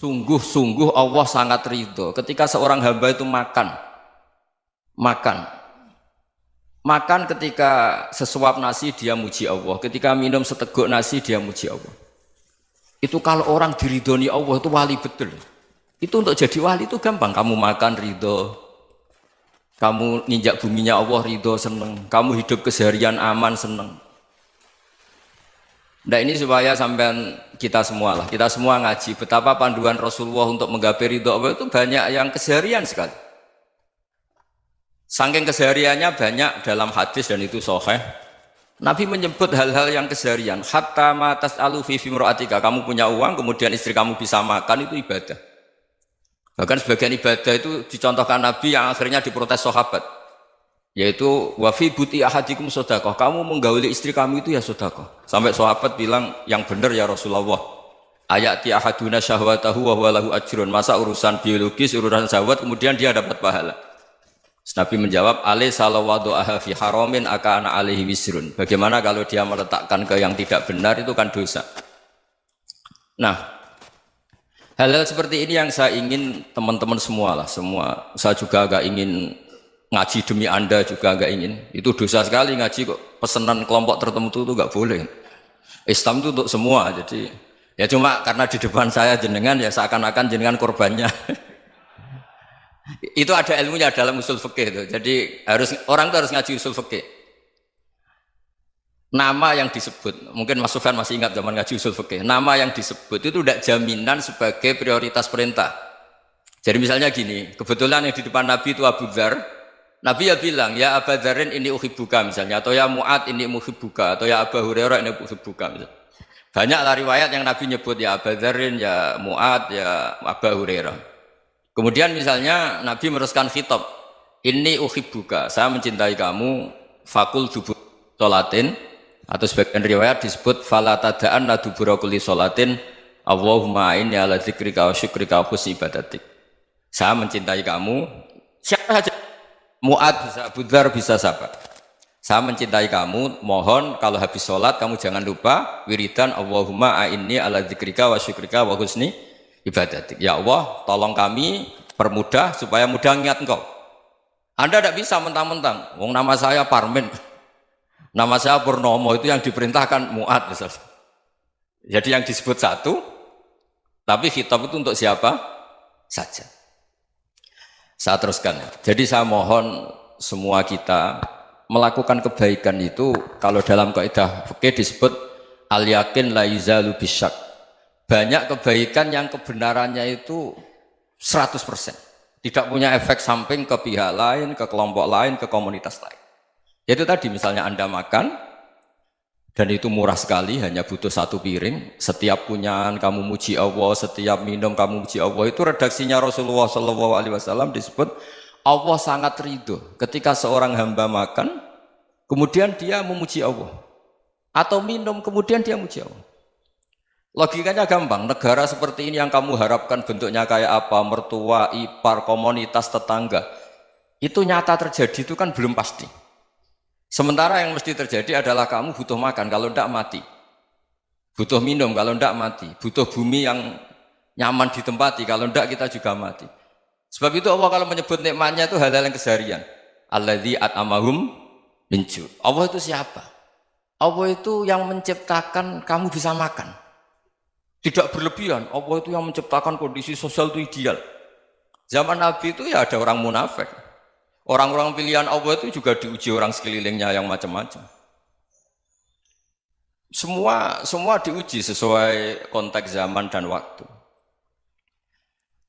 Sungguh-sungguh Allah sangat ridho ketika seorang hamba itu makan ketika sesuap nasi dia muji Allah, ketika minum seteguk nasi dia muji Allah. Itu kalau orang diridhoni Allah itu wali betul. Itu untuk jadi wali itu gampang, kamu makan ridho, kamu ninjak buminya Allah ridho seneng, kamu hidup keseharian aman seneng. Nah ini supaya sampean kita semua ngaji betapa panduan Rasulullah untuk menggapai ridho Allah itu banyak yang keseharian sekali. Saking kesehariannya banyak dalam hadis dan itu sahih. Nabi menyebut hal-hal yang keseharian. Hatta ma tas'alu fi fimra'atika, kamu punya uang kemudian istri kamu bisa makan itu ibadah. Bahkan sebagian ibadah itu dicontohkan Nabi yang akhirnya diprotes sahabat. Yaitu wa fi buti ahadikum sedekah, kamu menggauli istri kamu itu ya sedekah. Sampai sahabat bilang yang benar ya Rasulullah. Ayati ahaduna syahwatahu wa huwa lahu ajrun. Masa urusan biologis, urusan syahwat kemudian dia dapat pahala. Nabi menjawab, alaysa lawadu'aha fi haramin akana alaihi wisrun. Bagaimana kalau dia meletakkan ke yang tidak benar itu kan dosa. Nah, hal-hal seperti ini yang saya ingin teman-teman semua. Saya juga agak ingin ngaji demi Anda juga agak ingin. Itu dosa sekali ngaji kok pesanan kelompok tertentu itu enggak boleh. Islam itu untuk semua. Jadi ya cuma karena di depan saya jenengan ya seakan-akan jenengan korbannya. Itu ada ilmunya dalam usul fikih itu. Jadi orang itu harus ngaji usul fikih. Nama yang disebut, mungkin Mas Sufyan masih ingat zaman ngaji usul fikih. Nama yang disebut itu tidak jaminan sebagai prioritas perintah. Jadi misalnya gini, kebetulan yang di depan Nabi itu Abu Dzar. Nabi ya bilang, ya Abu Dzarin ini uhibbuka misalnya, atau ya Mu'ad ini uhibbuka, atau ya Abu Hurairah ini uhibbuka misalnya. Banyaklah riwayat yang Nabi nyebut ya Abu Dzarin, ya Mu'ad, ya Abu Hurairah. Kemudian misalnya Nabi meneruskan khitab, ini uhibbuka, saya mencintai kamu, fakul dubur sholatin, atau sebagian riwayat disebut fala tada'anna dubura kulli sholatin, Allahumma inni ala dzikrika wa syukrika wa husni ibadatik. Saya mencintai kamu, siapa saja, Mu'ad bisa, Abu Dzar bisa siapa. Saya mencintai kamu, mohon kalau habis sholat kamu jangan lupa wiridan Allahumma inni ala dzikrika wa syukrika wa husni ibadatik. Ya Allah, tolong kami permudah supaya mudah ingat engkau. Anda tidak bisa mentang-mentang, wong nama saya Parmin, nama saya Purnomo, itu yang diperintahkan Mu'ad misalnya. Jadi yang disebut satu, tapi khitab itu untuk siapa saja. Saya teruskan. Jadi saya mohon semua kita melakukan kebaikan itu, kalau dalam kaidah fikih disebut al-yakin la yuzalu bisyak. Banyak kebaikan yang kebenarannya itu 100%. Tidak punya efek samping ke pihak lain, ke kelompok lain, ke komunitas lain. Itu tadi misalnya Anda makan, dan itu murah sekali, hanya butuh satu piring. Setiap kunyahan kamu muji Allah, setiap minum kamu muji Allah. Itu redaksinya Rasulullah SAW disebut, Allah sangat ridho ketika seorang hamba makan, kemudian dia memuji Allah. Atau minum, kemudian dia muji Allah. Logikanya gampang, negara seperti ini yang kamu harapkan bentuknya kayak apa, mertua, ipar, komunitas, tetangga, itu nyata terjadi itu kan belum pasti. Sementara yang mesti terjadi adalah kamu butuh makan, kalau tidak mati. Butuh minum, kalau tidak mati. Butuh bumi yang nyaman ditempati, kalau tidak kita juga mati. Sebab itu Allah kalau menyebut nikmatnya itu hal-hal yang keseharian. Alladzi at'amahum min ju'. Allah itu siapa? Allah itu yang menciptakan kamu bisa makan. Tidak berlebihan, Allah itu yang menciptakan kondisi sosial itu ideal. Zaman Nabi itu ya ada orang munafik. Orang-orang pilihan Allah itu juga diuji orang sekelilingnya yang macam-macam. Semua diuji sesuai konteks zaman dan waktu.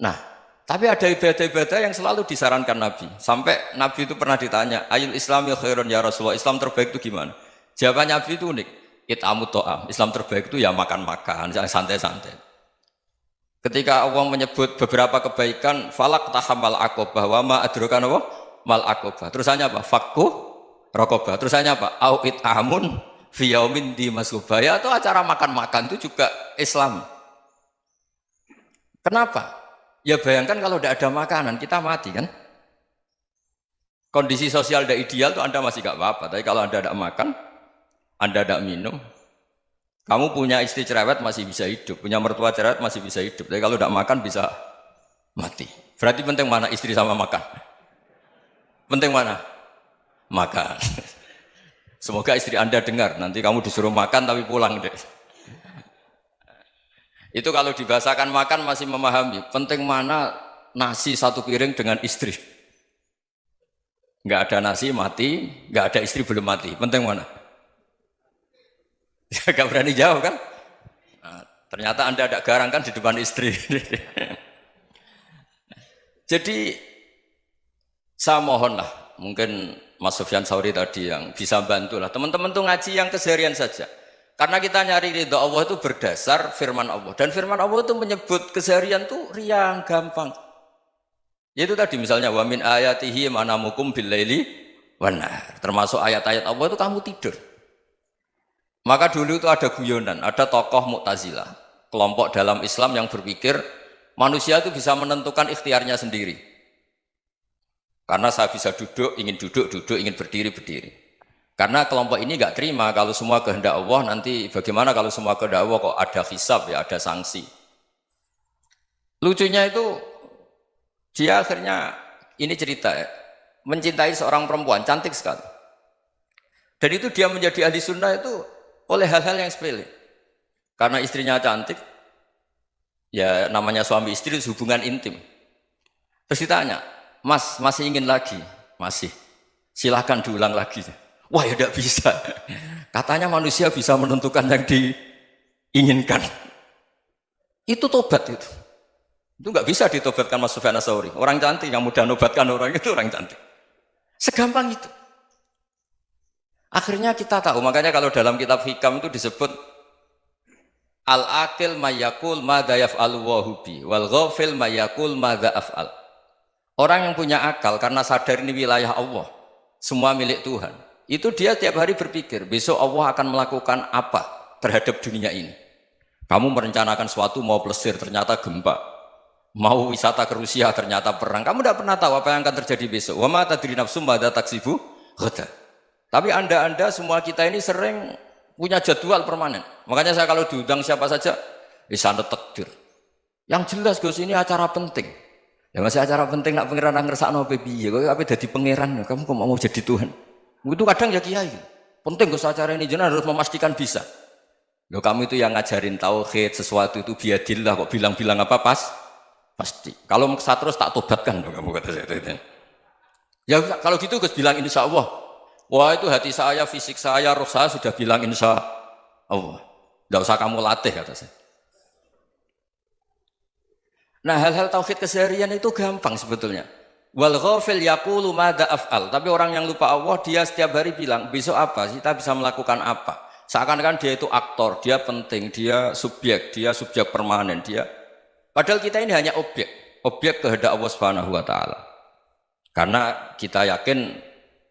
Nah, tapi ada ibadah-ibadah yang selalu disarankan Nabi. Sampai Nabi itu pernah ditanya, ayul islami khairun ya Rasulullah, Islam terbaik itu gimana? Jawaban Nabi itu unik. It'amut to'am, Islam terbaik itu ya makan-makan, santai-santai. Ketika Allah menyebut beberapa kebaikan, falak tahamal akobah, wa ma adrokan apa? Mal akobah. Terusannya apa? Fakku rokobah. Terusannya apa? Au it'amun fiyaumin di masubaya, atau acara makan-makan itu juga Islam. Kenapa? Ya bayangkan kalau tidak ada makanan, kita mati kan? Kondisi sosial tidak ideal itu Anda masih gak apa-apa, tapi kalau Anda tidak makan, Anda tidak minum, Kamu punya istri cerewet masih bisa hidup, punya mertua cerewet masih bisa hidup. Tapi kalau tidak makan bisa mati. Berarti penting mana istri sama makan? Penting mana? Makan. Semoga istri Anda dengar, nanti kamu disuruh makan tapi pulang deh. Itu kalau dibahasakan makan masih memahami. Penting mana nasi satu piring dengan istri. Nggak ada nasi mati, nggak ada istri belum mati. Penting mana? Gak berani jawab kan? Nah, ternyata Anda ada garang kan di depan istri. Jadi saya mohonlah, mungkin Mas Sufyan Sauri tadi yang bisa bantulah. Teman-teman tuh ngaji yang keseharian saja. Karena kita nyari ridha Allah itu berdasar firman Allah. Dan firman Allah itu menyebut keseharian tuh riang, gampang. Yaitu tadi misalnya wa min ayatihi manamukum billaili wan nahar. Termasuk ayat-ayat Allah itu kamu tidur. Maka dulu itu ada guyonan, ada tokoh Mu'tazilah, kelompok dalam Islam yang berpikir manusia itu bisa menentukan ikhtiarnya sendiri. Karena saya bisa duduk, ingin duduk, ingin berdiri, berdiri. Karena kelompok ini nggak terima kalau semua kehendak Allah, nanti bagaimana kalau semua kehendak Allah kok ada hisab ya, ada sanksi. Lucunya itu dia akhirnya, ini cerita ya, mencintai seorang perempuan, cantik sekali. Dan itu dia menjadi ahli sunnah itu oleh hal-hal yang sepele. Karena istrinya cantik, ya namanya suami istri itu hubungan intim. Terus ditanya, Mas, masih ingin lagi? Masih. Silahkan diulang lagi. Wah ya tidak bisa. Katanya manusia bisa menentukan yang diinginkan. Itu tobat itu. Itu nggak bisa ditobatkan Mas Sufyan Ats-Tsauri. Orang cantik yang mudah nobatkan orang itu orang cantik. Segampang itu. Akhirnya kita tahu, makanya kalau dalam kitab Hikam itu disebut al-aqil mayyakul madza yaf'alu wa hubi wal ghafil mayyakul madza af'al. Orang yang punya akal karena sadar ini wilayah Allah, semua milik Tuhan. Itu dia tiap hari berpikir, besok Allah akan melakukan apa terhadap dunia ini. Kamu merencanakan suatu mau plesir, ternyata gempa. Mau wisata ke Rusia, ternyata perang. Kamu tidak pernah tahu apa yang akan terjadi besok. Wa ma tadri nafsum madza taksibu ghadan. Tapi anda semua kita ini sering punya jadwal permanen. Makanya saya kalau diundang siapa saja, sana takdir. Yang jelas Gus ini acara penting. Ya masih acara penting nak pangeran ngersakno piye? Kok ape dadi pangeran? Kamu kok mau jadi Tuhan? Itu kadang ya kiai. Penting Gus acara ini jenengan harus memastikan bisa. Loh kamu itu yang ngajarin tauhid, sesuatu itu biadillah kok bilang-bilang apa pasti. Kalau saya terus tak tobatkan loh kamu kata saya itu. Ya kalau gitu Gus bilang insya Allah. Wah itu hati saya, fisik saya, roh saya sudah bilang insya Allah. Tidak usah kamu latih kata saya. Nah hal-hal tauhid keseharian itu gampang sebetulnya. Wal ghafil yaqulu madza af'al. Tapi orang yang lupa Allah dia setiap hari bilang besok apa? Kita bisa melakukan apa? Seakan-akan dia itu aktor, dia penting, dia subjek permanen, dia. Padahal kita ini hanya objek kehendak Allah Subhanahu wa taala. Karena kita yakin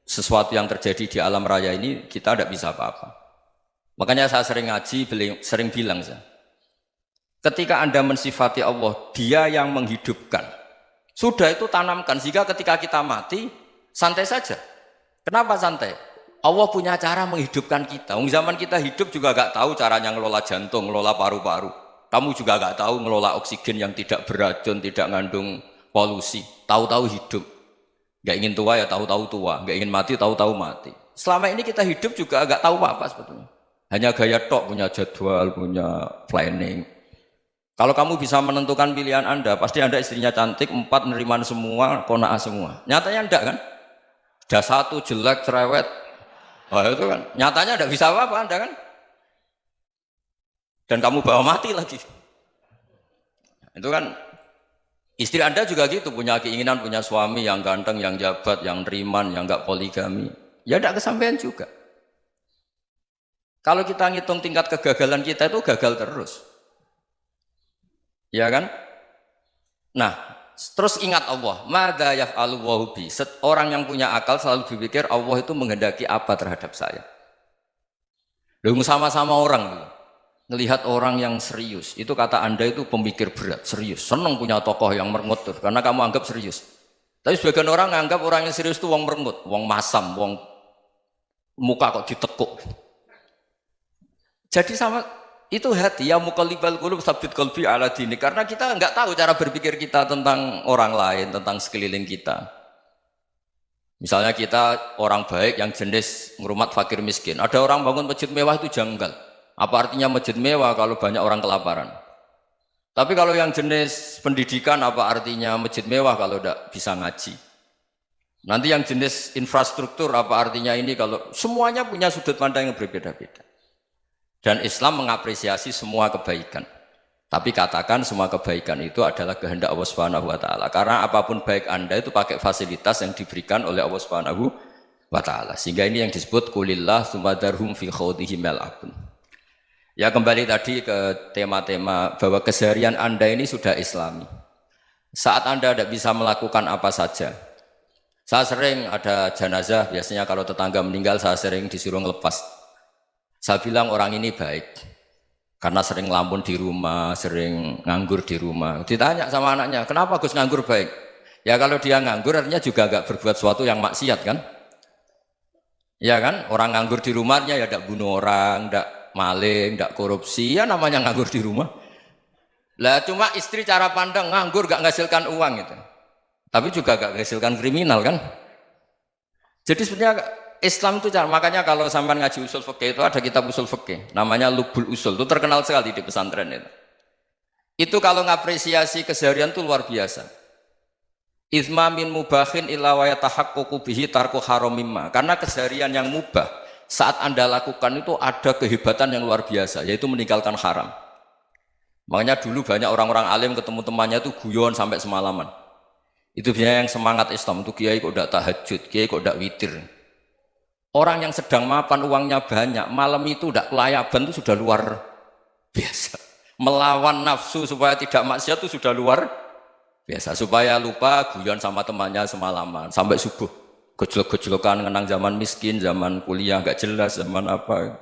sesuatu yang terjadi di alam raya ini kita tidak bisa apa-apa. Makanya saya sering ngaji, sering bilang saya. Ketika Anda mensifati Allah, dia yang menghidupkan. Sudah itu tanamkan, sehingga ketika kita mati, santai saja. Kenapa santai? Allah punya cara menghidupkan kita. Zaman kita hidup juga gak tahu caranya ngelola jantung, ngelola paru-paru. Kamu juga gak tahu ngelola oksigen yang tidak beracun, tidak ngandung polusi. Tahu-tahu hidup. Gak ingin tua ya tahu-tahu tua, gak ingin mati tahu-tahu mati. Selama ini kita hidup juga gak tahu apa sebetulnya. Hanya gaya tok, punya jadwal, punya planning. Kalau kamu bisa menentukan pilihan Anda, pasti Anda istrinya cantik, 4 neriman semua, kona'ah semua. Nyatanya enggak kan? Ada 1 jelek, cerewet. Wah itu kan, nyatanya enggak bisa apa-apa Anda kan? Dan kamu bawa mati lagi. Itu kan, istri Anda juga gitu, punya keinginan, punya suami yang ganteng, yang jabat, yang neriman, yang enggak poligami. Ya enggak kesampaian juga. Kalau kita ngitung tingkat kegagalan kita itu gagal terus. Ya kan? Nah, terus ingat Allah, madza yaf'alu wa hubi. Orang yang punya akal selalu berpikir Allah itu menghendaki apa terhadap saya. Lalu sama-sama orang ngelihat orang yang serius, itu kata Anda itu pemikir berat, serius, senang punya tokoh yang merengut karena kamu anggap serius. Tapi sebagian orang anggap orang yang serius itu wong merengut, wong masam, wong muka kok ditekuk. Jadi sama Itu hati, ya muqallibal qulub tsabbit qalbi ala dinik. Karena kita nggak tahu cara berpikir kita tentang orang lain, tentang sekeliling kita. Misalnya kita orang baik yang jenis ngurmat fakir miskin. Ada orang bangun masjid mewah itu janggal. Apa artinya masjid mewah kalau banyak orang kelaparan? Tapi kalau yang jenis pendidikan, apa artinya masjid mewah kalau tidak bisa ngaji? Nanti yang jenis infrastruktur, apa artinya ini kalau semuanya punya sudut pandang yang berbeda-beda. Dan Islam mengapresiasi semua kebaikan. Tapi katakan semua kebaikan itu adalah kehendak Allah Subhanahu wa taala. Karena apapun baik Anda itu pakai fasilitas yang diberikan oleh Allah Subhanahu wa taala. Sehingga ini yang disebut kulillah sumadarhum fi khawdihim yal'abun. Ya kembali tadi ke tema-tema bahwa keseharian Anda ini sudah Islami. Saat Anda tidak bisa melakukan apa saja. Saya sering ada jenazah, biasanya kalau tetangga meninggal saya sering disuruh ngelepas. Saya bilang orang ini baik karena sering ngelamun di rumah, sering nganggur di rumah. Ditanya sama anaknya, kenapa Gus nganggur baik? Ya kalau dia nganggur artinya juga agak berbuat sesuatu yang maksiat kan? Ya kan? Orang nganggur di rumahnya ya tidak bunuh orang, tidak maling, tidak korupsi, ya namanya nganggur di rumah. Lah cuma istri cara pandang nganggur gak menghasilkan uang itu. Tapi juga gak menghasilkan kriminal kan? Jadi sebenarnya Islam itu cara, makanya kalau sampai ngaji usul fikih itu ada kitab usul fikih namanya Lubul Usul, itu terkenal sekali di pesantren itu. Itu kalau ngapresiasi keseharian itu luar biasa. Izma min mubahin illa wa yatahaqqaqu bihi tarku haramimma. Karena keseharian yang mubah saat Anda lakukan itu ada kehebatan yang luar biasa, yaitu meninggalkan haram. Makanya dulu banyak orang-orang alim ketemu temannya itu guyon sampai semalaman. Itu biasanya yang semangat Islam itu kiai kok tidak tahajud, kiai kok tidak witir. Orang yang sedang mapan uangnya banyak, malam itu tidak kelayaban itu sudah luar biasa. Melawan nafsu supaya tidak maksiat itu sudah luar biasa. Supaya lupa guyon sama temannya semalaman sampai subuh. Gejlok-gejlokan ngenang zaman miskin, zaman kuliah nggak jelas, zaman apa.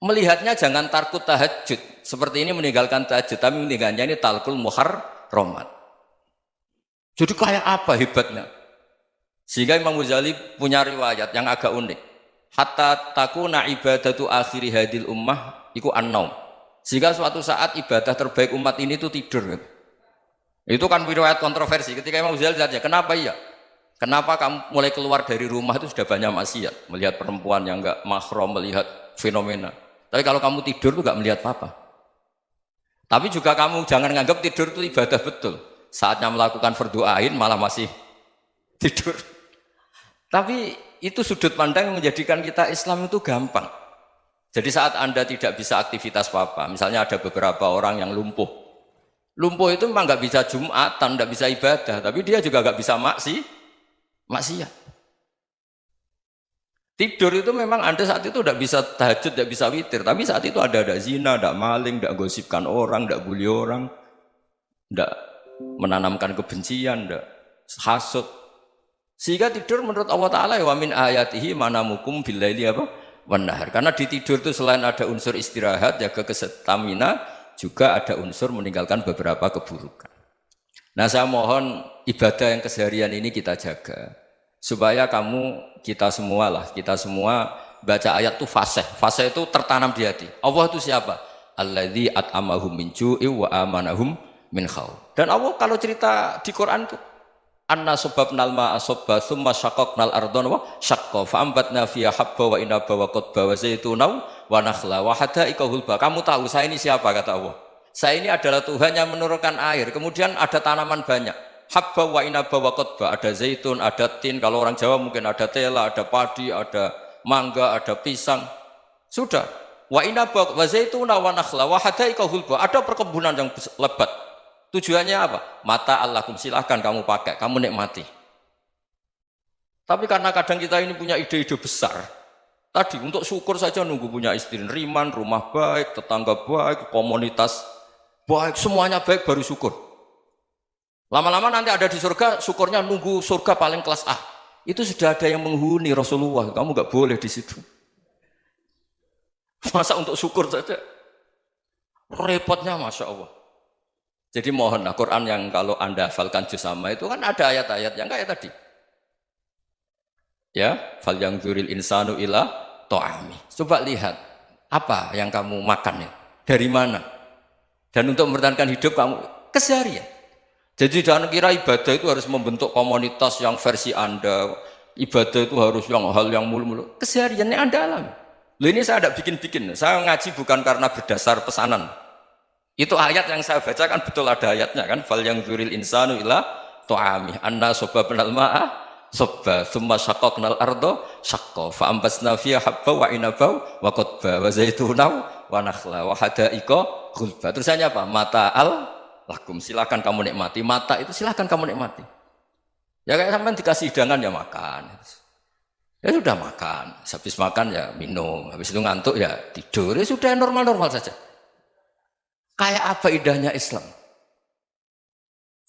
Melihatnya jangan tarkut tahajud. Seperti ini meninggalkan tahajud, tapi meninggalkannya ini talkul muharramat. Jadi kayak apa hebatnya? Sehingga Imam Ghazali punya riwayat yang agak unik. Hatta takuna ibadatu akhiri hadil ummah iku an-naum. Sehingga suatu saat ibadah terbaik umat ini itu tidur. Itu kan riwayat kontroversi. Ketika Imam Ghazali tanya, kenapa iya? Kenapa kamu mulai keluar dari rumah itu sudah banyak maksiat? Melihat perempuan yang enggak mahram, melihat fenomena. Tapi kalau kamu tidur itu enggak melihat apa-apa. Tapi juga kamu jangan nganggap tidur itu ibadah betul. Saatnya melakukan fardu ain malah masih tidur. Tapi itu sudut pandang yang menjadikan kita Islam itu gampang. Jadi saat Anda tidak bisa aktivitas apa-apa, misalnya ada beberapa orang yang lumpuh. Lumpuh itu memang nggak bisa Jumatan, nggak bisa ibadah, tapi dia juga nggak bisa maksiat. Tidur itu memang Anda saat itu tidak bisa tahajud, tidak bisa witir, tapi saat itu ada zina, ada maling, tidak gosipkan orang, tidak bully orang, tidak menanamkan kebencian, tidak hasud. Sehingga tidur menurut Allah Ta'ala wa min ayatihi manamukum billaili apa? Wan nahar. Karena di tidur itu selain ada unsur istirahat, jaga kestamina, juga ada unsur meninggalkan beberapa keburukan. Nah saya mohon ibadah yang keseharian ini kita jaga. Supaya kita semua baca ayat itu fasih. Fasih itu tertanam di hati. Allah itu siapa? Alladzi at'amahum min ju'i wa amanahum min khauf. Dan Allah kalau cerita di Quran itu anna sababnal ma'a sabba thumma syaqaqnal ardha wa syaqqa fa ambatna fiha habba wa inaba wa qadba wa zaituna wa nakhla wa hadaika hulba. Kamu tahu saya ini siapa kata Allah? Saya ini adalah Tuhan yang menurunkan air, kemudian ada tanaman banyak. Habba wa inaba wa qadba, ada zaitun, ada tin, kalau orang Jawa mungkin ada tela, ada padi, ada mangga, ada pisang. Sudah. Wa inaba wa zaituna wa nakhla wa hadaika hulba. Ada perkebunan yang lebat. Tujuannya apa? Mata Allahkum, silahkan kamu pakai, kamu nikmati. Tapi karena kadang kita ini punya ide-ide besar. Tadi untuk syukur saja nunggu punya istri riman, rumah baik, tetangga baik, komunitas baik, semuanya baik baru syukur. Lama-lama nanti ada di surga, syukurnya nunggu surga paling kelas A. Itu sudah ada yang menghuni Rasulullah, kamu nggak boleh di situ. Masa untuk syukur saja? Repotnya Masya Allah. Jadi mohonlah Quran yang kalau Anda hafalkan juz amma itu kan ada ayat-ayat yang kayak tadi. Ya, fal yang dzuril insanu ila ta'ami. Coba lihat Apa yang kamu makan ya? Dari mana? Dan untuk mempertahankan hidup kamu keseharian. Jadi jangan kira ibadah itu harus membentuk komunitas yang versi Anda. Ibadah itu harus yang hal yang mulu-mulu. Kesehariannya Anda alami. Loh ini saya tidak bikin-bikin. Saya ngaji bukan karena berdasar pesanan. Itu ayat yang saya baca kan betul ada ayatnya kan. Fal yang dzuril insanu ila tu'ami anna sobabnal ma'a sobba thumma syaqaqnal ardo syaqqa fa ambasna fiha habba wa inaba wa qadba wa zaituna wa nakhla wa hadaiqa ghulba. Terusannya apa? Mata'al lakum, silakan kamu nikmati. Mata itu silakan kamu nikmati. Ya kayak sampean dikasih hidangan ya makan. Ya sudah makan, habis makan ya minum, habis itu ngantuk ya tidur. Ya sudah normal-normal saja. Kayak apa indahnya Islam?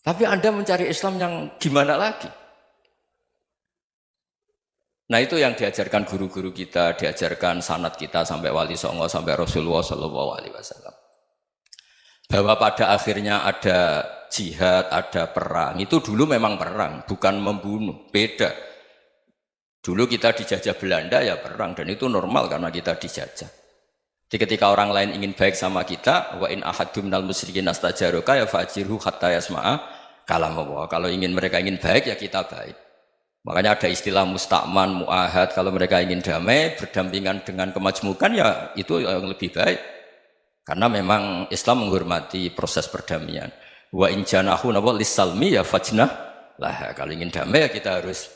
Tapi Anda mencari Islam yang gimana lagi? Nah itu yang diajarkan guru-guru kita, diajarkan sanad kita sampai Wali Songo, sampai Rasulullah SAW. Bahwa pada akhirnya ada jihad, ada perang. Itu dulu memang perang, bukan membunuh, beda. Dulu kita dijajah Belanda ya perang, dan itu normal karena kita dijajah. Jadi ketika orang lain ingin baik sama kita, wa in ahadum minal musyrikin astajaroka ya fajirhu hatta yasma'a kalam Allah. Kalau mereka ingin baik ya kita baik. Makanya ada istilah musta'man, mu'ahad. Kalau mereka ingin damai, berdampingan dengan kemajmukan ya itu yang lebih baik. Karena memang Islam menghormati proses perdamaian. Wa in janahu lis-salmi ya fajnah lah. Kalau ingin damai ya kita harus